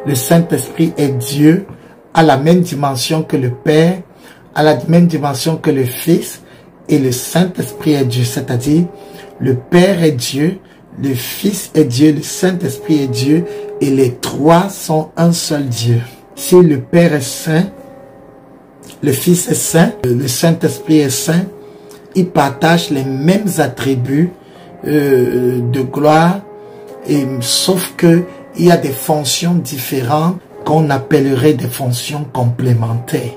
Le Saint-Esprit est Dieu à la même dimension que le Père, à la même dimension que le Fils, et le Saint-Esprit est Dieu, c'est-à-dire le Père est Dieu, le Fils est Dieu, le Saint-Esprit est Dieu, et les trois sont un seul Dieu. Si le Père est saint, le Fils est saint, le Saint-Esprit est saint, ils partagent les mêmes attributs de gloire, et, sauf que il y a des fonctions différentes qu'on appellerait des fonctions complémentaires.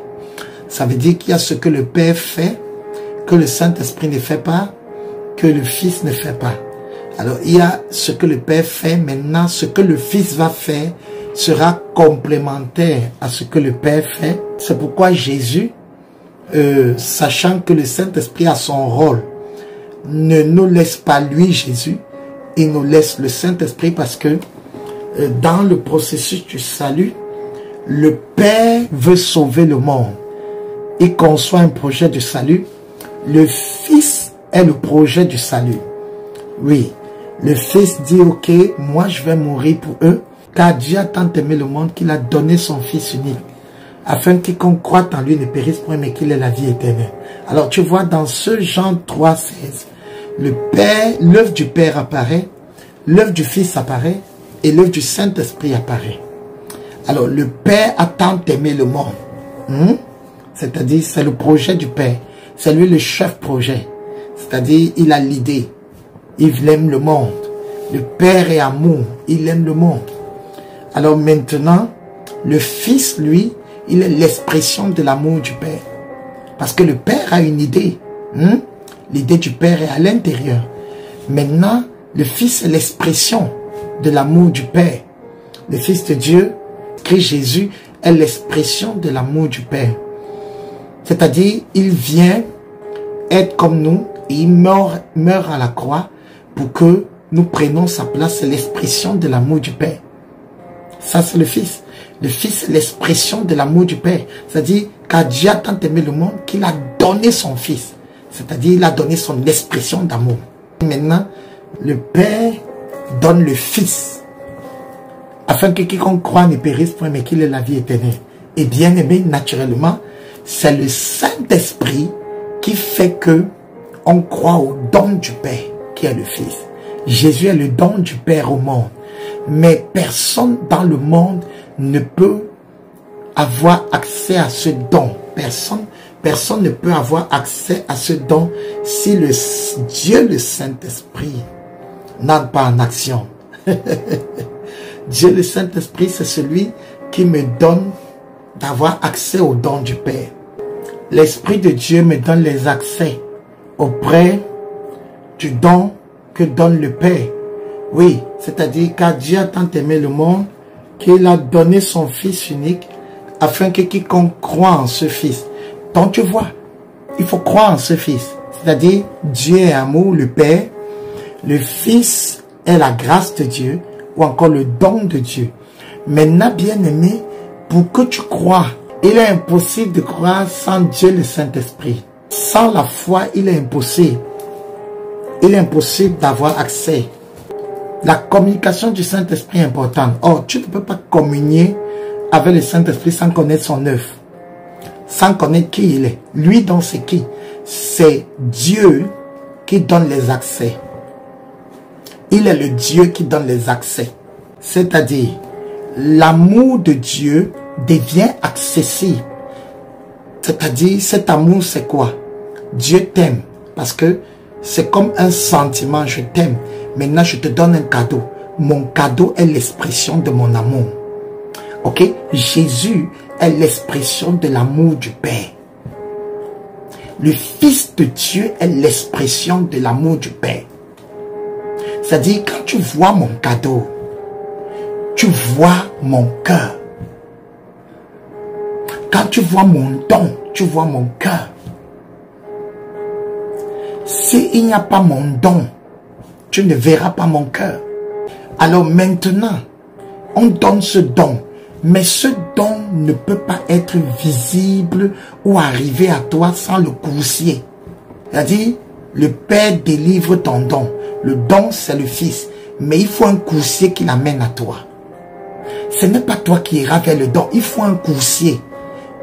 Ça veut dire qu'il y a ce que le Père fait, que le Saint-Esprit ne fait pas, que le Fils ne fait pas. Alors, il y a ce que le Père fait, maintenant, ce que le Fils va faire sera complémentaire à ce que le Père fait. C'est pourquoi Jésus, sachant que le Saint-Esprit a son rôle, ne nous laisse pas lui, Jésus, il nous laisse le Saint-Esprit parce que dans le processus du salut, le Père veut sauver le monde. Il conçoit un projet de salut. Le Fils est le projet du salut. Oui, le Fils dit, ok, moi je vais mourir pour eux, car Dieu a tant aimé le monde qu'il a donné son Fils unique, afin que quiconque croit en lui ne périsse point, mais qu'il ait la vie éternelle. Alors tu vois, dans ce Jean 3, 16, le Père, l'œuvre du Père apparaît, l'œuvre du Fils apparaît, et l'œuvre du Saint-Esprit apparaît. Alors le Père a tant aimé le monde, c'est-à-dire c'est le projet du Père, c'est lui le chef projet, c'est-à-dire il a l'idée, il aime le monde, le Père est amour, il aime le monde. Alors maintenant, le Fils, lui, il est l'expression de l'amour du Père, parce que le Père a une idée, l'idée du Père est à l'intérieur. Maintenant, le Fils est l'expression de l'amour du Père. Le Fils de Dieu, Christ Jésus, est l'expression de l'amour du Père. C'est-à-dire, il vient être comme nous, et il meurt à la croix pour que nous prenions sa place. C'est l'expression de l'amour du Père. Ça, c'est le Fils. Le Fils est l'expression de l'amour du Père. C'est-à-dire, car Dieu a tant aimé le monde qu'il a donné son Fils. C'est-à-dire, il a donné son expression d'amour. Maintenant, le Père donne le Fils, afin que quiconque croit ne périsse point, mais qu'il ait la vie éternelle. Et bien aimé, naturellement, c'est le Saint-Esprit qui fait que on croit au don du Père, qui est le Fils. Jésus est le don du Père au monde. Mais personne dans le monde ne peut avoir accès à ce don. Personne ne peut avoir accès à ce don si le Dieu, le Saint-Esprit, n'entre pas en action. Dieu, le Saint-Esprit, c'est celui qui me donne d'avoir accès au don du Père. L'Esprit de Dieu me donne les accès auprès du don que donne le Père. Oui, c'est-à-dire car Dieu a tant aimé le monde qu'il a donné son Fils unique afin que quiconque croit en ce Fils. Donc tu vois, il faut croire en ce Fils. C'est-à-dire Dieu est amour, le Père. Le Fils est la grâce de Dieu ou encore le don de Dieu. Maintenant, bien aimé, pour que tu crois, il est impossible de croire sans Dieu le Saint-Esprit. Sans la foi, il est impossible. Il est impossible d'avoir accès. La communication du Saint-Esprit est importante. Or, tu ne peux pas communier avec le Saint-Esprit sans connaître son œuvre, sans connaître qui il est. Lui, donc, c'est qui? C'est Dieu qui donne les accès. Il est le Dieu qui donne les accès. C'est-à-dire, l'amour de Dieu devient accessible. C'est-à-dire, cet amour, c'est quoi? Dieu t'aime. Parce que c'est comme un sentiment, je t'aime. Maintenant, je te donne un cadeau. Mon cadeau est l'expression de mon amour. Ok? Jésus est l'expression de l'amour du Père. Le Fils de Dieu est l'expression de l'amour du Père. C'est-à-dire, quand tu vois mon cadeau, tu vois mon cœur. Quand tu vois mon don, tu vois mon cœur. S'il n'y a pas mon don, tu ne verras pas mon cœur. Alors maintenant, on donne ce don. Mais ce don ne peut pas être visible ou arriver à toi sans le coursier. C'est-à-dire, le Père délivre ton don. Le don, c'est le Fils. Mais il faut un coursier qui l'amène à toi. ce n'est pas toi qui iras vers le don. Il faut un coursier.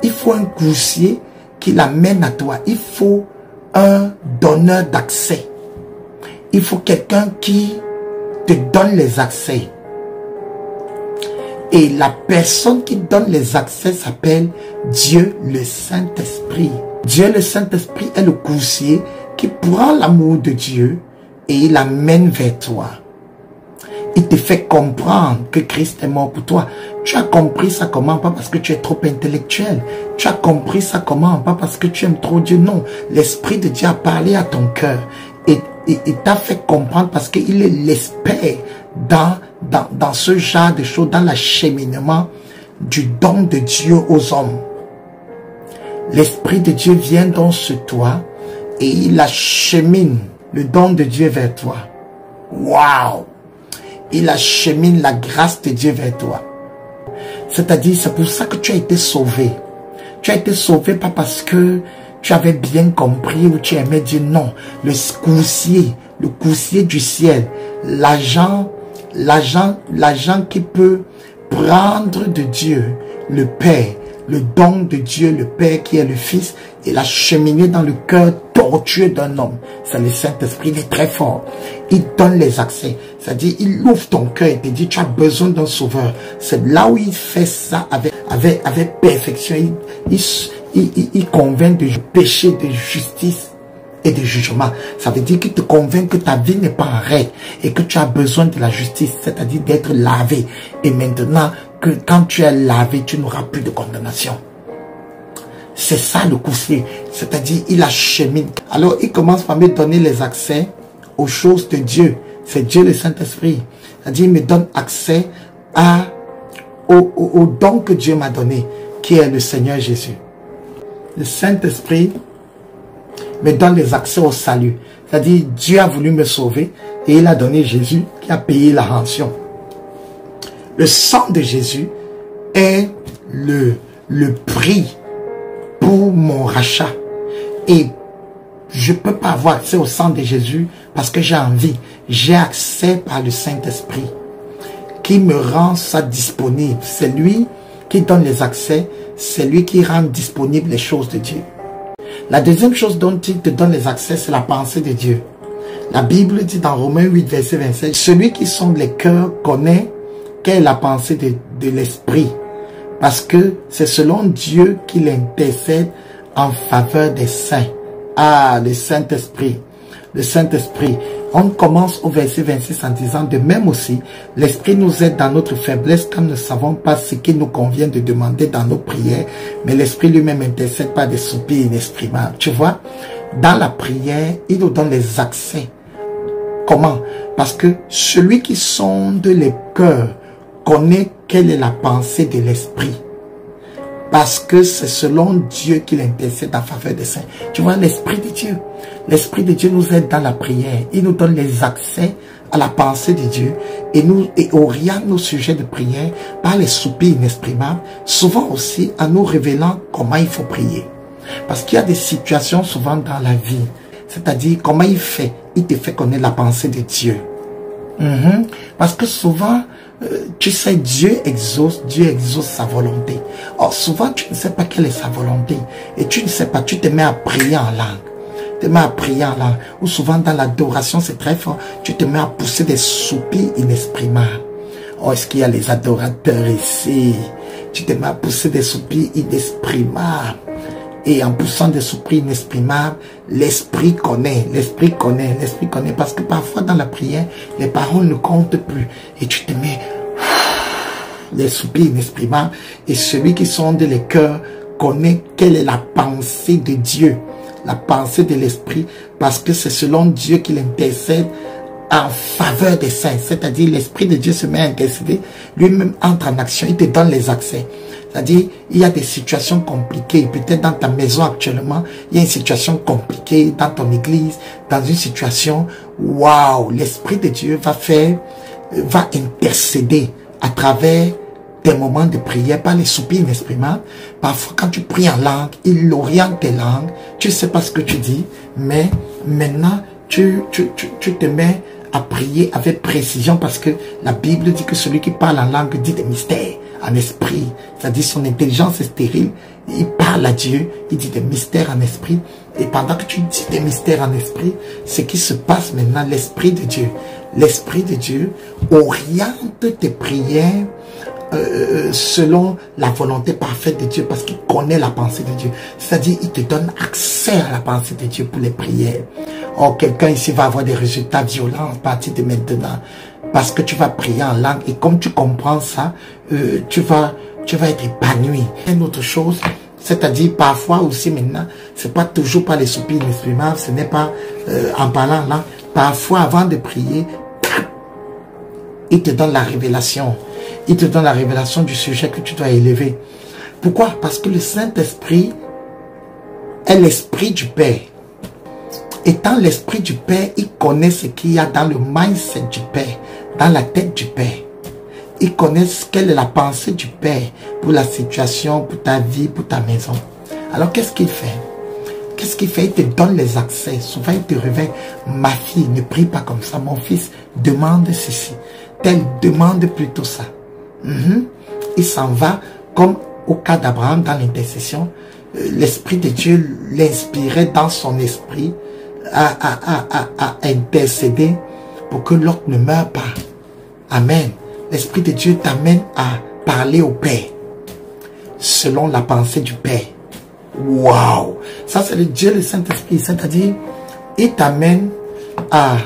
Il faut un coursier qui l'amène à toi. Il faut un donneur d'accès. Il faut quelqu'un qui te donne les accès. Et la personne qui donne les accès s'appelle Dieu le Saint-Esprit. Dieu le Saint-Esprit est le coursier qui prend l'amour de Dieu et il l'amène vers toi. Il te fait comprendre que Christ est mort pour toi. Tu as compris ça comment? Pas parce que tu es trop intellectuel. Tu as compris ça comment? Pas parce que tu aimes trop Dieu. Non, l'Esprit de Dieu a parlé à ton cœur. Et il t'a fait comprendre parce qu'il est l'expert dans ce genre de choses, dans l'acheminement du don de Dieu aux hommes. L'Esprit de Dieu vient donc sur toi et il achemine le don de Dieu vers toi. Waouh! Il achemine la grâce de Dieu vers toi. C'est-à-dire, c'est pour ça que tu as été sauvé. Tu as été sauvé pas parce que tu avais bien compris ou tu aimais Dieu. Non, le coursier du ciel, l'agent qui peut prendre de Dieu le Père, le don de Dieu, le Père qui est le Fils, et l'acheminer dans le cœur tortueux d'un homme. C'est le Saint-Esprit, il est très fort. Il donne les accès. C'est-à-dire, il ouvre ton cœur et te dit, tu as besoin d'un sauveur. C'est là où il fait ça avec perfection. Il convainc de péché, de justice et de jugement. Ça veut dire qu'il te convainc que ta vie n'est pas en règle et que tu as besoin de la justice, c'est-à-dire d'être lavé. Et maintenant, que quand tu es lavé, tu n'auras plus de condamnation. C'est ça le coursier, c'est-à-dire il achemine. Alors il commence par me donner les accès aux choses de Dieu. C'est Dieu le Saint-Esprit. C'est-à-dire il me donne accès au don que Dieu m'a donné, qui est le Seigneur Jésus. Le Saint-Esprit me donne les accès au salut. C'est-à-dire Dieu a voulu me sauver et il a donné Jésus qui a payé la rançon. Le sang de Jésus est le prix pour mon rachat. Et je ne peux pas avoir accès au sang de Jésus parce que j'ai envie. J'ai accès par le Saint-Esprit qui me rend ça disponible. C'est lui qui donne les accès. C'est lui qui rend disponibles les choses de Dieu. La deuxième chose dont il te donne les accès, c'est la pensée de Dieu. La Bible dit dans Romains 8, verset 27, celui qui sonde les cœurs connaît quelle est la pensée de l'Esprit. Parce que c'est selon Dieu qu'il intercède en faveur des saints. Ah, le Saint-Esprit. Le Saint-Esprit. On commence au verset 26 en disant, de même aussi, l'Esprit nous aide dans notre faiblesse quand nous ne savons pas ce qu'il nous convient de demander dans nos prières, mais l'Esprit lui-même intercède par des soupirs inexprimables. Tu vois, dans la prière, il nous donne les accès. Comment? Parce que celui qui sonde les cœurs connaît quelle est la pensée de l'Esprit. Parce que c'est selon Dieu qu'il intercède en faveur des saints. Tu vois, l'Esprit de Dieu. L'Esprit de Dieu nous aide dans la prière. Il nous donne les accès à la pensée de Dieu. Et oriente nos sujets de prière par les soupirs inexprimables. Souvent aussi en nous révélant comment il faut prier. Parce qu'il y a des situations souvent dans la vie. C'est-à-dire comment il fait. Il te fait connaître la pensée de Dieu. Parce que souvent, tu sais, Dieu exauce sa volonté. Or, souvent, tu ne sais pas quelle est sa volonté. Et tu ne sais pas, tu te mets à prier en langue. Tu te mets à prier en langue. Ou souvent, dans l'adoration, c'est très fort. Tu te mets à pousser des soupirs inexprimables. Oh, est-ce qu'il y a les adorateurs ici? Tu te mets à pousser des soupirs inexprimables. Et en poussant des soupirs inexprimables, l'Esprit connaît, parce que parfois dans la prière, les paroles ne comptent plus. Et tu te mets les soupirs inexprimables. Et celui qui sonde les cœurs connaît quelle est la pensée de Dieu, la pensée de l'Esprit, parce que c'est selon Dieu qu'il intercède en faveur des saints. C'est-à-dire l'Esprit de Dieu se met à intercéder, lui-même entre en action, il te donne les accès. C'est-à-dire, il y a des situations compliquées. Peut-être dans ta maison actuellement, il y a une situation compliquée dans ton église, dans une situation, waouh, l'Esprit de Dieu va intercéder à travers tes moments de prière, par les soupirs inexprimables. Parfois, quand tu pries en langue, il oriente tes langues. Tu ne sais pas ce que tu dis, mais maintenant, tu te mets à prier avec précision parce que la Bible dit que celui qui parle en langue dit des mystères. en esprit. C'est-à-dire son intelligence est stérile. Il parle à Dieu, il dit des mystères en esprit. Et pendant que tu dis des mystères en esprit, ce qui se passe maintenant, l'Esprit de Dieu oriente tes prières selon la volonté parfaite de Dieu, parce qu'il connaît la pensée de Dieu. C'est-à-dire, il te donne accès à la pensée de Dieu pour les prières. Oh, quelqu'un ici va avoir des résultats violents à partir de maintenant, parce que tu vas prier en langue, et comme tu comprends ça, tu vas être épanoui. Une autre chose, c'est-à-dire parfois aussi maintenant, c'est pas toujours par les soupirs inexprimables, ce n'est pas en parlant en langue. Parfois, avant de prier, il te donne la révélation. Il te donne la révélation du sujet que tu dois élever. Pourquoi? Parce que le Saint-Esprit est l'Esprit du Père. Étant l'Esprit du Père, il connaît ce qu'il y a dans le mindset du Père, dans la tête du Père. Il connaît quelle est la pensée du Père pour la situation, pour ta vie, pour ta maison. Alors qu'est-ce qu'il fait? Qu'est-ce qu'il fait? Il te donne les accès. Souvent, il te réveille. Ma fille, ne prie pas comme ça. Mon fils, demande ceci. Telle demande plutôt ça. Il s'en va comme au cas d'Abraham dans l'intercession. L'Esprit de Dieu l'inspirait dans son esprit à intercéder pour que l'autre ne meure pas. Amen. L'Esprit de Dieu t'amène à parler au Père selon la pensée du Père. Waouh! Ça, c'est le Dieu, le Saint-Esprit. C'est-à-dire, il t'amène à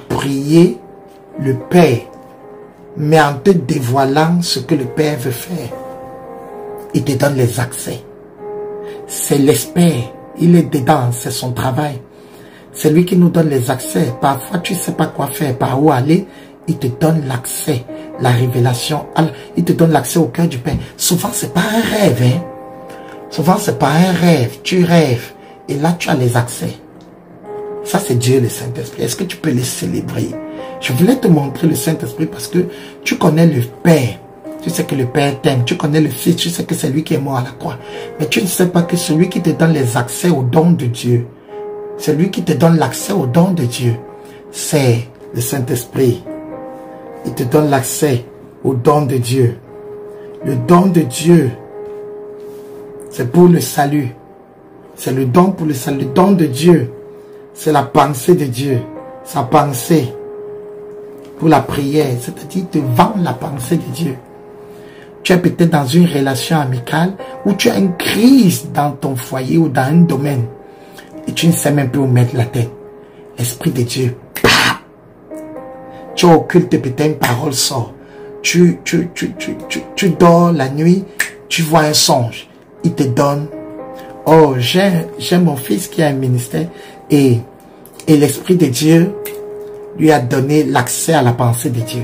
prier le Père, mais en te dévoilant ce que le Père veut faire. Il te donne les accès. C'est l'esprit, il est dedans, c'est son travail. C'est lui qui nous donne les accès. Parfois, tu ne sais pas quoi faire, par où aller. Il te donne l'accès, la révélation. Il te donne l'accès au cœur du Père. Souvent, ce n'est pas un rêve. Hein? Souvent, ce n'est pas un rêve. Tu rêves. Et là, tu as les accès. Ça, c'est Dieu, le Saint-Esprit. Est-ce que tu peux les célébrer? Je voulais te montrer le Saint-Esprit parce que tu connais le Père. Tu sais que le Père t'aime. Tu connais le Fils. Tu sais que c'est lui qui est mort à la croix. Mais tu ne sais pas que celui qui te donne les accès aux dons de Dieu, celui qui te donne l'accès aux dons de Dieu, c'est le Saint-Esprit. Il te donne l'accès aux dons de Dieu. Le don de Dieu, c'est pour le salut. C'est le don pour le salut. Le don de Dieu, c'est la pensée de Dieu. Sa pensée pour la prière. C'est-à-dire, il te vend la pensée de Dieu. Tu es peut-être dans une relation amicale où tu as une crise dans ton foyer ou dans un domaine. Et tu ne sais même plus où mettre la tête. L'Esprit de Dieu, tu occultes peut-être une parole sort. Tu dors la nuit, tu vois un songe. Il te donne. Oh, j'ai mon fils qui a un ministère et l'Esprit de Dieu lui a donné l'accès à la pensée de Dieu.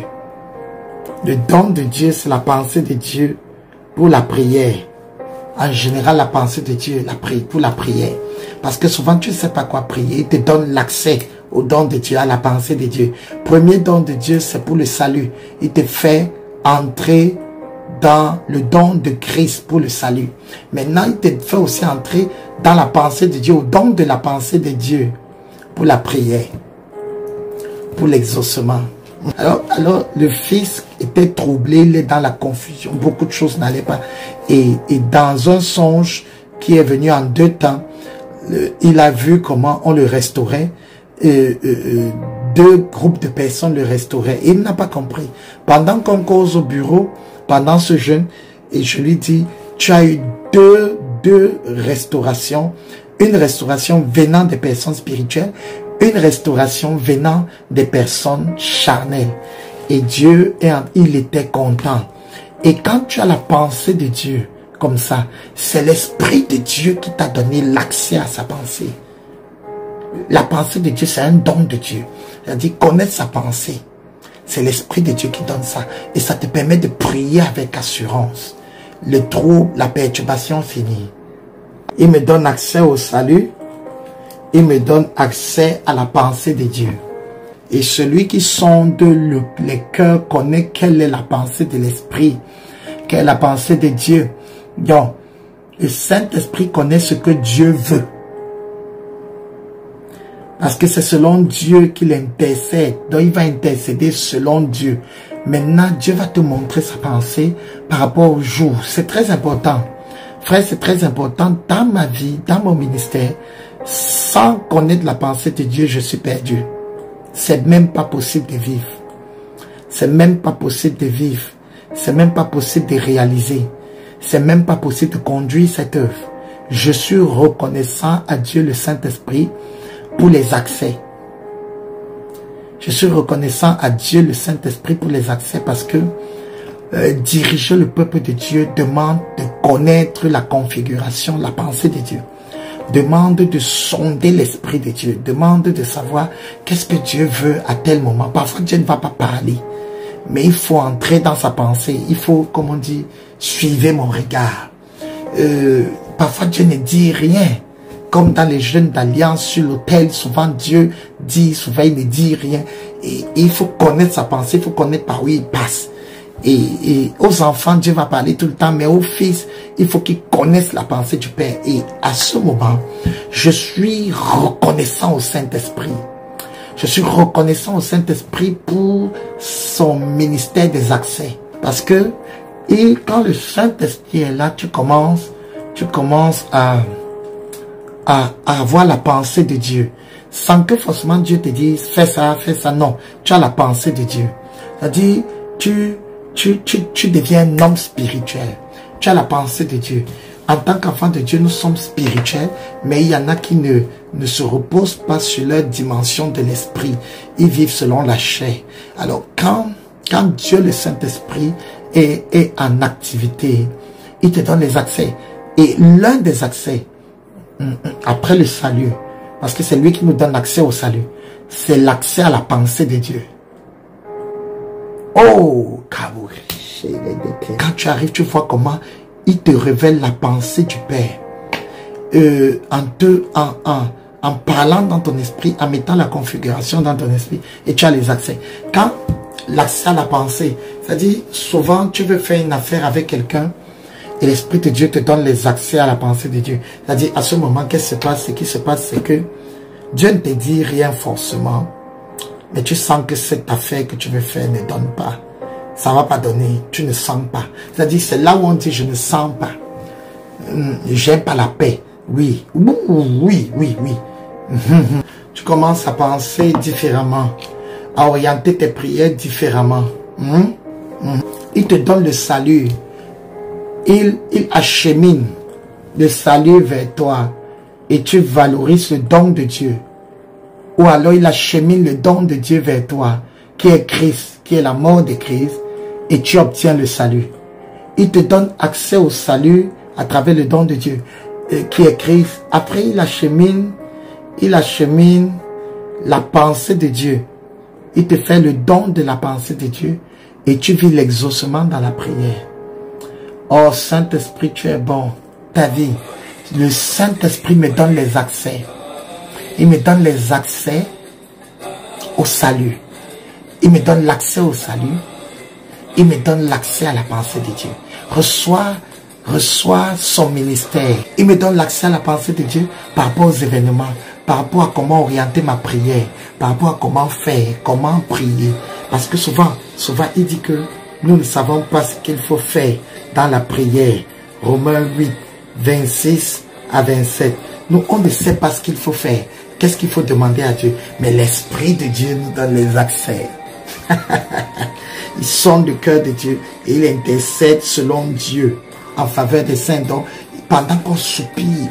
Le don de Dieu, c'est la pensée de Dieu pour la prière. En général, la pensée de Dieu pour la prière. Parce que souvent, tu ne sais pas quoi prier. Il te donne l'accès au don de Dieu, à la pensée de Dieu. Premier don de Dieu, c'est pour le salut. Il te fait entrer dans le don de Christ pour le salut. Maintenant, il te fait aussi entrer dans la pensée de Dieu, au don de la pensée de Dieu pour la prière, pour l'exaucement. Alors, le fils était troublé, il est dans la confusion, beaucoup de choses n'allaient pas. Et dans un songe qui est venu en 2 temps, il a vu comment on le restaurait. 2 groupes de personnes le restauraient. Et il n'a pas compris. Pendant qu'on cause au bureau, pendant ce jeûne, et je lui dis, tu as eu deux restaurations. Une restauration venant des personnes spirituelles, une restauration venant des personnes charnelles. Et Dieu, il était content. Et quand tu as la pensée de Dieu comme ça, c'est l'Esprit de Dieu qui t'a donné l'accès à sa pensée. La pensée de Dieu, c'est un don de Dieu. C'est-à-dire connaître sa pensée. C'est l'Esprit de Dieu qui donne ça. Et ça te permet de prier avec assurance. Le trouble, la perturbation finit. Il me donne accès au salut. Il me donne accès à la pensée de Dieu. Et celui qui sonde les cœurs connaît quelle est la pensée de l'Esprit. Quelle est la pensée de Dieu. Donc, le Saint-Esprit connaît ce que Dieu veut. Parce que c'est selon Dieu qu'il intercède. Donc il va intercéder selon Dieu. Maintenant, Dieu va te montrer sa pensée par rapport au jour. C'est très important. Frère, c'est très important dans ma vie, dans mon ministère. Sans connaître la pensée de Dieu, je suis perdu. C'est même pas possible de vivre. C'est même pas possible de vivre. C'est même pas possible de réaliser. C'est même pas possible de conduire cette œuvre. Je suis reconnaissant à Dieu le Saint-Esprit pour les accès. Je suis reconnaissant à Dieu le Saint-Esprit pour les accès parce que diriger le peuple de Dieu demande de connaître la configuration, la pensée de Dieu. Demande de sonder l'Esprit de Dieu. Demande de savoir qu'est-ce que Dieu veut à tel moment. Parfois, Dieu ne va pas parler. Mais il faut entrer dans sa pensée. Il faut, comme on dit, suivez mon regard. Parfois, Dieu ne dit rien. Comme dans les jeunes d'Alliance sur l'autel, souvent Dieu dit, souvent il ne dit rien. Et il faut connaître sa pensée, il faut connaître par où il passe. Et aux enfants, Dieu va parler tout le temps, mais aux fils, il faut qu'ils connaissent la pensée du Père. Et à ce moment, je suis reconnaissant au Saint-Esprit. Je suis reconnaissant au Saint-Esprit pour son ministère des accès. Parce que quand le Saint-Esprit est là, tu commences à avoir la pensée de Dieu. Sans que forcément Dieu te dise, fais ça, non. Tu as la pensée de Dieu. C'est-à-dire, tu deviens un homme spirituel. Tu as la pensée de Dieu. En tant qu'enfant de Dieu, nous sommes spirituels, mais il y en a qui ne se reposent pas sur leur dimension de l'esprit. Ils vivent selon la chair. Alors, quand Dieu, le Saint-Esprit, est en activité, il te donne les accès. Et l'un des accès, après le salut, parce que c'est lui qui nous donne l'accès au salut, c'est l'accès à la pensée de Dieu. Oh, quand tu arrives, tu vois comment il te révèle la pensée du Père. En parlant dans ton esprit, en mettant la configuration dans ton esprit, et tu as les accès. Quand l'accès à la pensée, c'est-à-dire, souvent tu veux faire une affaire avec quelqu'un, et l'Esprit de Dieu te donne les accès à la pensée de Dieu. C'est-à-dire, à ce moment, qu'est-ce qui se passe? Ce qui se passe, c'est que Dieu ne te dit rien forcément, mais tu sens que cette affaire que tu veux faire ne donne pas. Ça ne va pas donner, tu ne sens pas. C'est-à-dire, c'est là où on dit, je ne sens pas. J'aime pas la paix. Oui, oui. Tu commences à penser différemment, à orienter tes prières différemment. Il te donne le salut. Il achemine le salut vers toi et tu valorises le don de Dieu. Ou alors il achemine le don de Dieu vers toi, qui est Christ, qui est la mort de Christ, et tu obtiens le salut. Il te donne accès au salut à travers le don de Dieu, qui est Christ. Après, il achemine la pensée de Dieu. Il te fait le don de la pensée de Dieu et tu vis l'exaucement dans la prière. Oh, Saint-Esprit, tu es bon. Ta vie. Le Saint-Esprit me donne les accès. Il me donne les accès au salut. Il me donne l'accès au salut. Il me donne l'accès à la pensée de Dieu. Reçois son ministère. Il me donne l'accès à la pensée de Dieu par rapport aux événements, par rapport à comment orienter ma prière, par rapport à comment faire, comment prier. Parce que souvent, il dit que nous ne savons pas ce qu'il faut faire dans la prière. Romains 8, 26 à 27. Nous, on ne sait pas ce qu'il faut faire. Qu'est-ce qu'il faut demander à Dieu? Mais l'Esprit de Dieu nous donne les accès. Il sonde le cœur de Dieu et il intercède selon Dieu en faveur des saints. Donc, pendant qu'on soupire,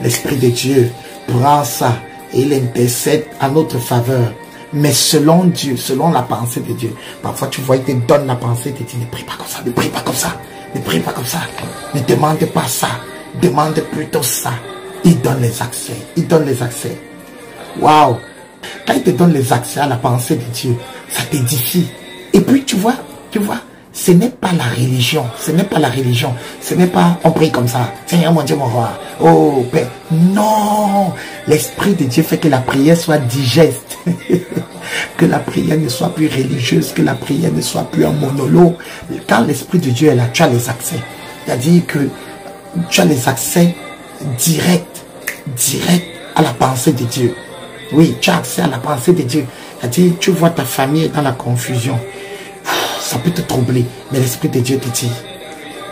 l'Esprit de Dieu prend ça et il intercède à notre faveur. Mais selon Dieu, selon la pensée de Dieu. Parfois, tu vois, il te donne la pensée de Dieu. Ne prie pas comme ça, ne prie pas comme ça, ne prie pas comme ça. Ne demande pas ça, demande plutôt ça. Il donne les accès, il donne les accès. Waouh! Quand il te donne les accès à la pensée de Dieu, ça t'édifie. Et puis, tu vois, ce n'est pas la religion, ce n'est pas la religion, ce n'est pas on prie comme ça, Seigneur mon Dieu mon roi, oh Père. Non, l'Esprit de Dieu fait que la prière soit digeste, que la prière ne soit plus religieuse, que la prière ne soit plus un monologue. Quand l'Esprit de Dieu est là, tu as les accès, c'est-à-dire que tu as les accès directs à la pensée de Dieu. Oui, tu as accès à la pensée de Dieu, c'est-à-dire tu vois ta famille dans la confusion. ça peut te troubler. Mais l'Esprit de Dieu te dit,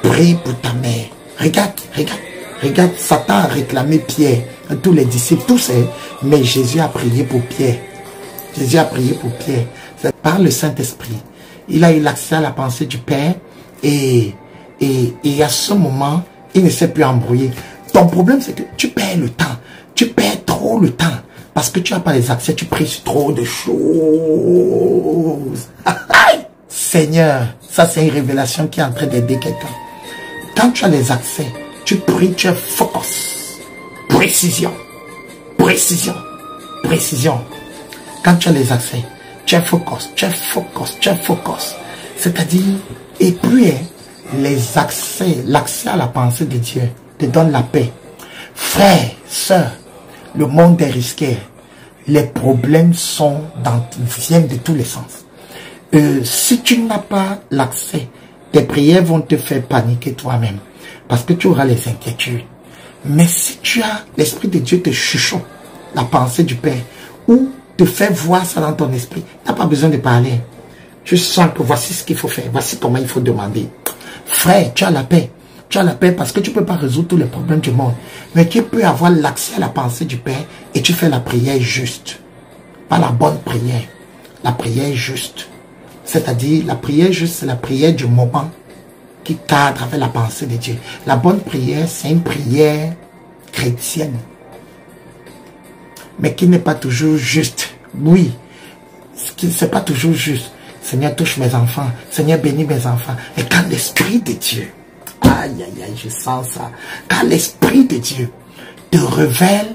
prie pour ta mère. Regarde, regarde, regarde, Satan a réclamé Pierre, tous les disciples, tous, mais Jésus a prié pour Pierre. Jésus a prié pour Pierre. C'est par le Saint-Esprit. Il a eu l'accès à la pensée du Père et à ce moment, il ne s'est plus embrouillé. Ton problème, c'est que tu perds le temps. Tu perds trop le temps. Parce que tu n'as pas les accès, tu pries sur trop de choses. Seigneur, ça c'est une révélation qui est en train d'aider quelqu'un. Quand tu as les accès, tu pries, tu es focus. Précision. Précision. Précision. Quand tu as les accès, tu es focus, tu es focus, tu es focus. C'est-à-dire, et puis, les accès, l'accès à la pensée de Dieu te donne la paix. Frère, sœur, le monde est risqué. Les problèmes viennent de tous les sens. Si tu n'as pas l'accès, tes prières vont te faire paniquer toi-même. Parce que tu auras les inquiétudes. Mais si tu as l'Esprit de Dieu te chuchote, la pensée du Père, ou te fait voir ça dans ton esprit, tu n'as pas besoin de parler. Tu sens que voici ce qu'il faut faire, voici comment il faut demander. Frère, tu as la paix. Tu as la paix parce que tu ne peux pas résoudre tous les problèmes du monde. Mais tu peux avoir l'accès à la pensée du Père et tu fais la prière juste. Pas la bonne prière. La prière juste. C'est-à-dire, la prière juste, c'est la prière du moment qui cadre avec la pensée de Dieu. La bonne prière, c'est une prière chrétienne. Mais qui n'est pas toujours juste. Oui, c'est pas toujours juste. Seigneur, touche mes enfants. Seigneur, bénis mes enfants. Et quand l'Esprit de Dieu, aïe, aïe, aïe, je sens ça. Quand l'Esprit de Dieu te révèle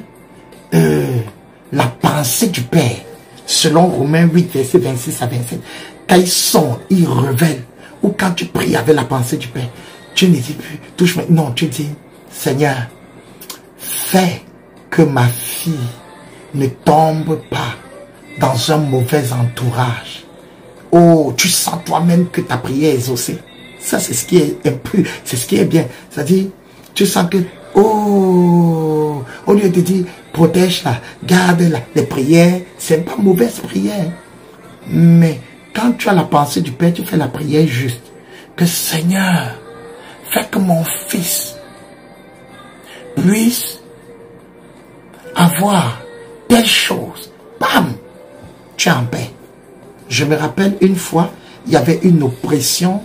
la pensée du Père, selon Romains 8, verset 26 à 27, quand il révèle, ou quand tu pries avec la pensée du Père, tu ne dis plus, touche-moi. Non, tu dis, Seigneur, fais que ma fille ne tombe pas dans un mauvais entourage. Oh, tu sens toi-même que ta prière est exaucée. Ça, c'est ce qui est un peu, c'est ce qui est bien. C'est-à-dire, tu sens que, oh, au lieu de dire, protège-la, garde-la, les prières, c'est pas mauvaise prière. Mais, quand tu as la pensée du Père, tu fais la prière juste. Que Seigneur, fais que mon fils puisse avoir telle chose. Bam! Tu es en paix. Je me rappelle une fois, il y avait une oppression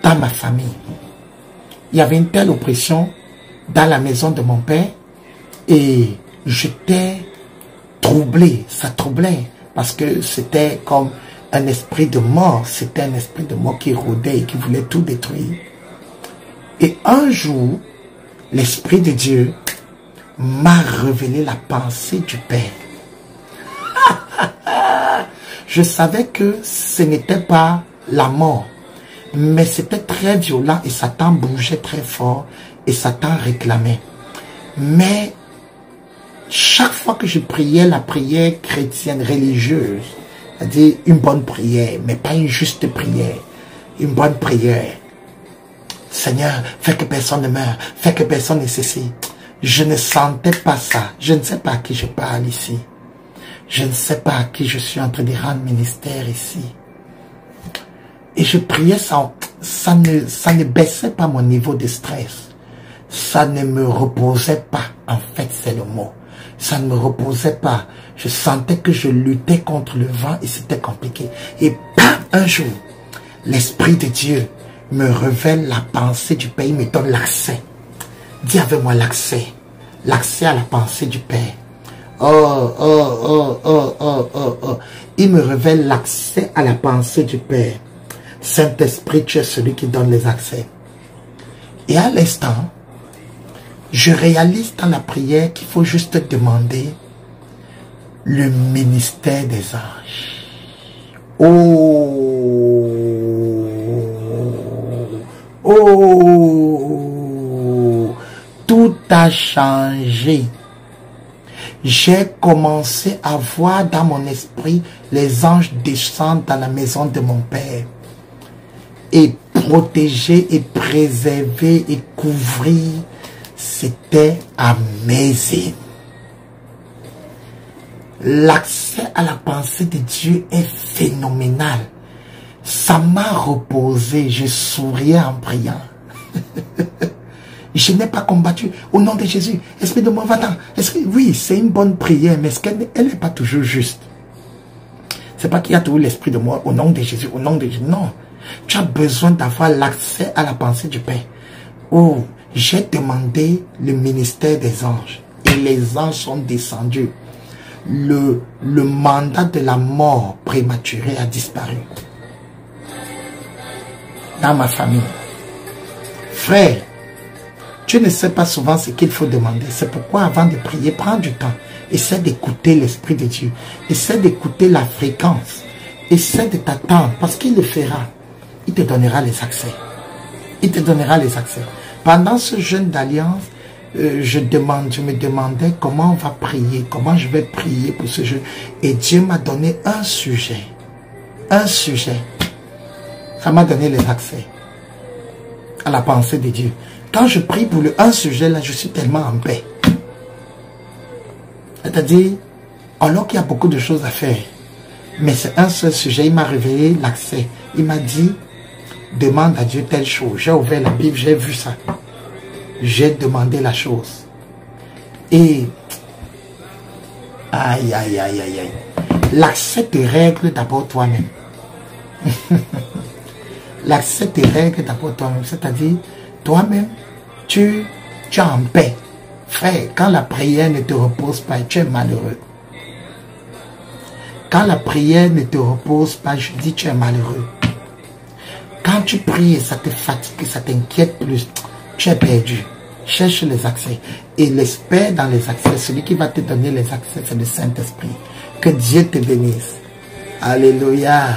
dans ma famille. Il y avait une telle oppression dans la maison de mon père et j'étais troublé. Ça troublait parce que c'était comme un esprit de mort. C'était un esprit de mort qui rôdait et qui voulait tout détruire. Et un jour, l'Esprit de Dieu m'a révélé la pensée du Père. Je savais que ce n'était pas la mort, mais c'était très violent et Satan bougeait très fort et Satan réclamait. Mais chaque fois que je priais la prière chrétienne religieuse, c'est-à-dire une bonne prière, mais pas une juste prière, une bonne prière. Seigneur, fais que personne ne meure, fais que personne ne cesse. Je ne sentais pas ça. Je ne sais pas à qui je parle ici. Je ne sais pas à qui je suis en train de rendre ministère ici. Et je priais ça ne baissait pas mon niveau de stress. Ça ne me reposait pas. En fait, c'est le mot. Ça ne me reposait pas. Je sentais que je luttais contre le vent et c'était compliqué. Et bam, un jour, l'Esprit de Dieu me révèle la pensée du Père. Il me donne l'accès. Dis avec moi l'accès. L'accès à la pensée du Père. Il me révèle l'accès à la pensée du Père. Saint-Esprit, tu es celui qui donne les accès. Et à l'instant, je réalise dans la prière qu'il faut juste demander le ministère des anges. Tout a changé. J'ai commencé à voir dans mon esprit les anges descendre dans la maison de mon Père et protéger et préserver et couvrir. C'était amazing. L'accès à la pensée de Dieu est phénoménal. Ça m'a reposé, je souriais en priant. Je n'ai pas combattu au nom de Jésus. Esprit de mon va-t'en. Oui, c'est une bonne prière, mais elle n'est pas toujours juste. C'est pas qu'il y a toujours l'esprit de moi au nom de Jésus, au nom de Jésus. Non. Tu as besoin d'avoir l'accès à la pensée du Père. Oh, j'ai demandé le ministère des anges. Et les anges sont descendus. Le mandat de la mort prématurée a disparu. Dans ma famille. Frère, tu ne sais pas souvent ce qu'il faut demander. C'est pourquoi avant de prier, prends du temps. Essaie d'écouter l'Esprit de Dieu. Essaie d'écouter la fréquence. Essaie de t'attendre parce qu'il le fera. Il te donnera les accès. Il te donnera les accès. Pendant ce jeûne d'alliance, je me demandais comment on va prier, comment je vais prier pour ce jeûne. Et Dieu m'a donné un sujet. Un sujet. Ça m'a donné les accès à la pensée de Dieu. Quand je prie pour un sujet, là, je suis tellement en paix. C'est-à-dire, alors qu'il y a beaucoup de choses à faire, mais c'est un seul sujet, il m'a révélé l'accès. Il m'a dit, demande à Dieu telle chose. J'ai ouvert la Bible, j'ai vu ça. J'ai demandé la chose. Et, aïe, aïe, aïe, aïe, aïe. L'accès te règle d'abord toi-même. L'accès te règle d'abord toi-même. C'est-à-dire, toi-même, tu es en paix. Frère, quand la prière ne te repose pas, tu es malheureux. Quand la prière ne te repose pas, je dis tu es malheureux. Quand tu pries et ça te fatigue, ça t'inquiète plus, tu es perdu. Cherche les accès. Et l'expert dans les accès, celui qui va te donner les accès, c'est le Saint-Esprit. Que Dieu te bénisse. Alléluia.